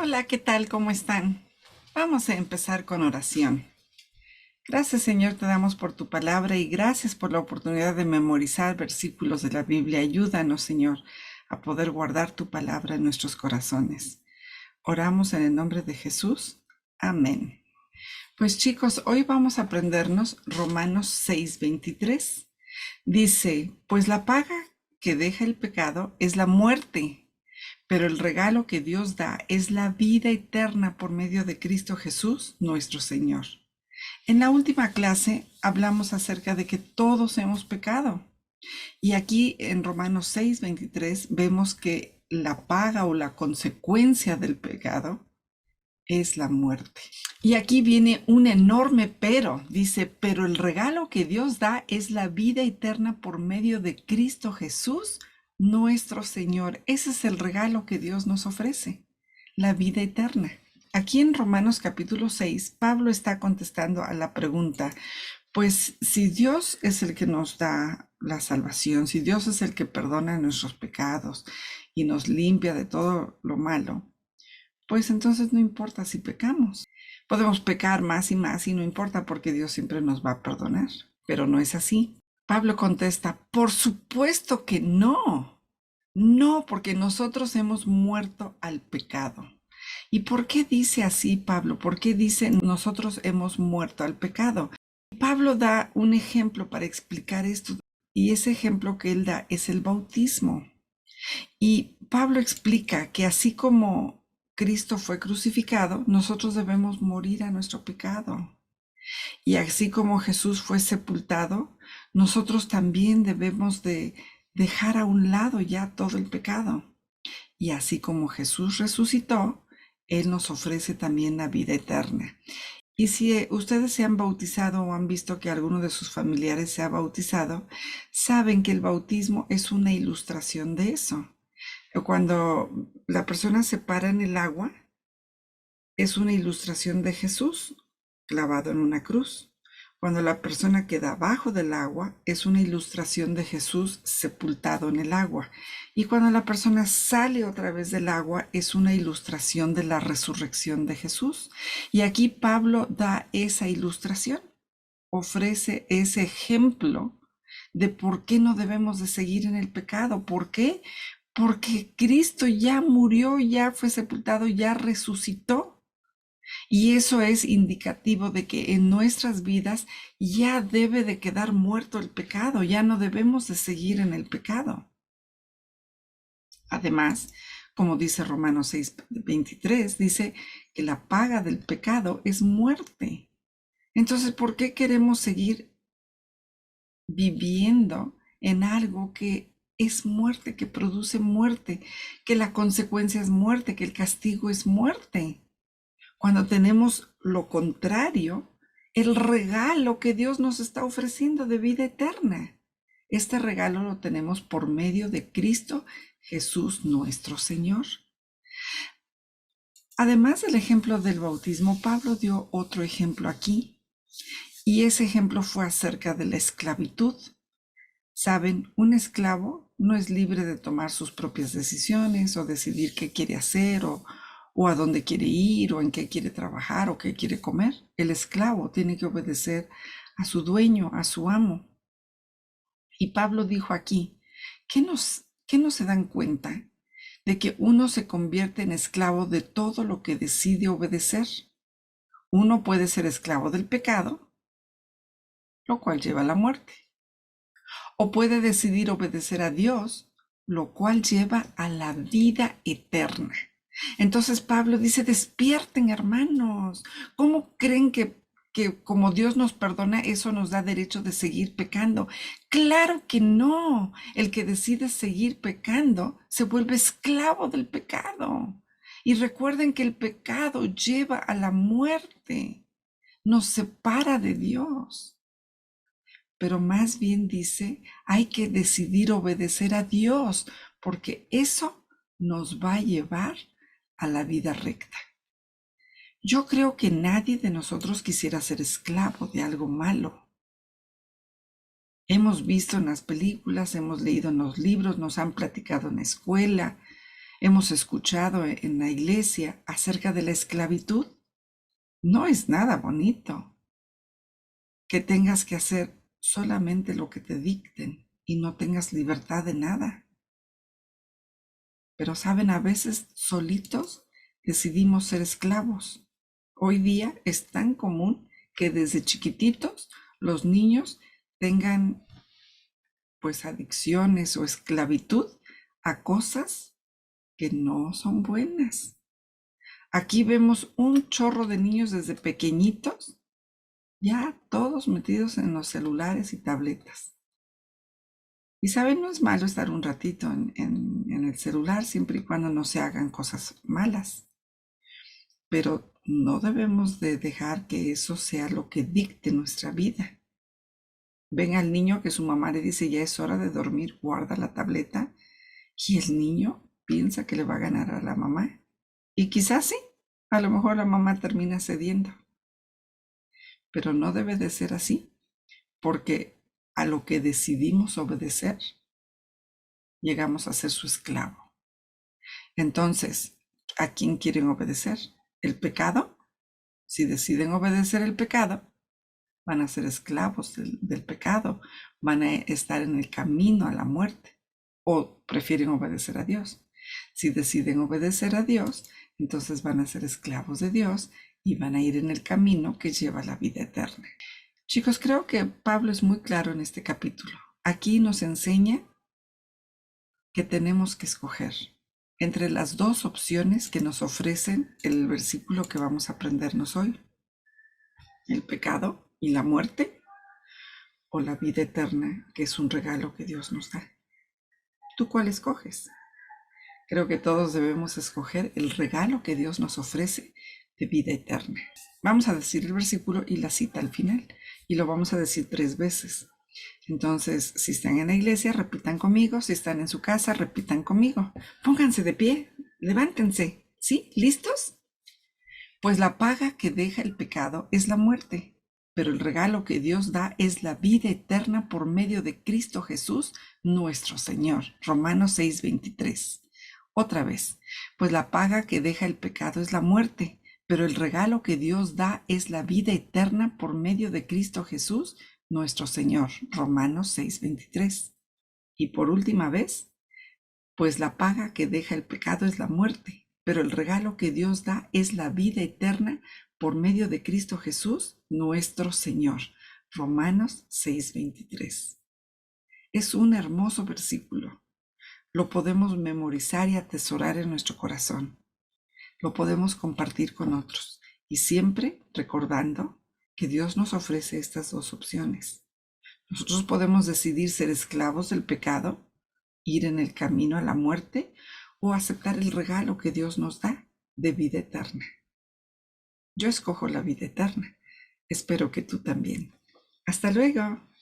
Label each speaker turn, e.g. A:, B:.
A: Hola, ¿qué tal? ¿Cómo están? Vamos a empezar con oración. Gracias, Señor, te damos por tu palabra y gracias por la oportunidad de memorizar versículos de la Biblia. Ayúdanos, Señor, a poder guardar tu palabra en nuestros corazones. Oramos en el nombre de Jesús. Amén. Pues chicos, hoy vamos a aprendernos Romanos 6:23. Dice, pues la paga que deja el pecado es la muerte, pero el regalo que Dios da es la vida eterna por medio de Cristo Jesús, nuestro Señor. En la última clase hablamos acerca de que todos hemos pecado. Y aquí en Romanos 6:23 vemos que la paga o la consecuencia del pecado es la muerte. Y aquí viene un enorme pero. Dice, pero el regalo que Dios da es la vida eterna por medio de Cristo Jesús, nuestro Señor. Ese es el regalo que Dios nos ofrece, la vida eterna. Aquí en Romanos capítulo 6, Pablo está contestando a la pregunta, pues si Dios es el que nos da la salvación, si Dios es el que perdona nuestros pecados y nos limpia de todo lo malo, pues entonces no importa si pecamos. Podemos pecar más y no importa porque Dios siempre nos va a perdonar, pero no es así. Pablo contesta, por supuesto que no. No, porque nosotros hemos muerto al pecado. ¿Y por qué dice así Pablo? ¿Por qué dice nosotros hemos muerto al pecado? Pablo da un ejemplo para explicar esto y ese ejemplo que él da es el bautismo. Y Pablo explica que así como Cristo fue crucificado, nosotros debemos morir a nuestro pecado. Y así como Jesús fue sepultado, nosotros también debemos de dejar a un lado ya todo el pecado. Y así como Jesús resucitó, Él nos ofrece también la vida eterna. Y si ustedes se han bautizado o han visto que alguno de sus familiares se ha bautizado, saben que el bautismo es una ilustración de eso. Cuando la persona se para en el agua, es una ilustración de Jesús clavado en una cruz. Cuando la persona queda abajo del agua, es una ilustración de Jesús sepultado en el agua. Y cuando la persona sale otra vez del agua, es una ilustración de la resurrección de Jesús. Y aquí Pablo da esa ilustración, ofrece ese ejemplo de por qué no debemos de seguir en el pecado. ¿Por qué? Porque Cristo ya murió, ya fue sepultado, ya resucitó. Y eso es indicativo de que en nuestras vidas ya debe de quedar muerto el pecado, ya no debemos de seguir en el pecado. Además, como dice Romanos 6:23, dice que la paga del pecado es muerte. Entonces, ¿por qué queremos seguir viviendo en algo que es muerte, que produce muerte, que la consecuencia es muerte, que el castigo es muerte? Cuando tenemos lo contrario, el regalo que Dios nos está ofreciendo de vida eterna. Este regalo lo tenemos por medio de Cristo Jesús nuestro Señor. Además del ejemplo del bautismo, Pablo dio otro ejemplo aquí, y ese ejemplo fue acerca de la esclavitud. Saben, un esclavo no es libre de tomar sus propias decisiones o decidir qué quiere hacer o a dónde quiere ir o en qué quiere trabajar o qué quiere comer. El esclavo tiene que obedecer a su dueño, a su amo. Y Pablo dijo aquí, ¿qué no se dan cuenta de que uno se convierte en esclavo de todo lo que decide obedecer? Uno puede ser esclavo del pecado, lo cual lleva a la muerte. O puede decidir obedecer a Dios, lo cual lleva a la vida eterna. Entonces Pablo dice, despierten hermanos. ¿Cómo creen que como Dios nos perdona, eso nos da derecho de seguir pecando? Claro que no. El que decide seguir pecando se vuelve esclavo del pecado. Y recuerden que el pecado lleva a la muerte, nos separa de Dios. Pero más bien dice, hay que decidir obedecer a Dios, porque eso nos va a llevar a la vida recta. Yo creo que nadie de nosotros quisiera ser esclavo de algo malo. Hemos visto en las películas, hemos leído en los libros, nos han platicado en la escuela, Hemos escuchado en la iglesia acerca de la esclavitud. No es nada bonito que tengas que hacer solamente lo que te dicten y no tengas libertad de nada. Pero saben, a veces solitos decidimos ser esclavos. Hoy día es tan común que desde chiquititos los niños tengan pues adicciones o esclavitud a cosas que no son buenas. Aquí vemos un chorro de niños desde pequeñitos, ya todos metidos en los celulares y tabletas. Y saben, no es malo estar un ratito en el celular siempre y cuando no se hagan cosas malas. Pero no debemos de dejar que eso sea lo que dicte nuestra vida. Ven al niño que su mamá le dice ya es hora de dormir, guarda la tableta, y el niño piensa que le va a ganar a la mamá. Y quizás sí, a lo mejor la mamá termina cediendo. Pero no debe de ser así, porque a lo que decidimos obedecer, llegamos a ser su esclavo. Entonces, ¿a quién quieren obedecer? ¿El pecado? Si deciden obedecer el pecado, van a ser esclavos del pecado, van a estar en el camino a la muerte, o prefieren obedecer a Dios. Si deciden obedecer a Dios, entonces van a ser esclavos de Dios y van a ir en el camino que lleva a la vida eterna. Chicos, creo que Pablo es muy claro en este capítulo. Aquí nos enseña que tenemos que escoger entre las dos opciones que nos ofrecen el versículo que vamos a aprendernos hoy: el pecado y la muerte, o la vida eterna, que es un regalo que Dios nos da. ¿Tú cuál escoges? Creo que todos debemos escoger el regalo que Dios nos ofrece de vida eterna. Vamos a decir el versículo y la cita al final, y lo vamos a decir 3 veces. Entonces, si están en la iglesia, repitan conmigo. Si están en su casa, repitan conmigo. Pónganse de pie, levántense. ¿Sí? ¿Listos? Pues la paga que deja el pecado es la muerte, pero el regalo que Dios da es la vida eterna por medio de Cristo Jesús, nuestro Señor. Romanos 6:23. Otra vez, pues la paga que deja el pecado es la muerte, pero el regalo que Dios da es la vida eterna por medio de Cristo Jesús, nuestro Señor. Romanos 6:23. Y por última vez, pues la paga que deja el pecado es la muerte, pero el regalo que Dios da es la vida eterna por medio de Cristo Jesús, nuestro Señor. Romanos 6:23. Es un hermoso versículo. Lo podemos memorizar y atesorar en nuestro corazón. Lo podemos compartir con otros y siempre recordando que Dios nos ofrece estas dos opciones. Nosotros podemos decidir ser esclavos del pecado, ir en el camino a la muerte, o aceptar el regalo que Dios nos da de vida eterna. Yo escojo la vida eterna. Espero que tú también. Hasta luego.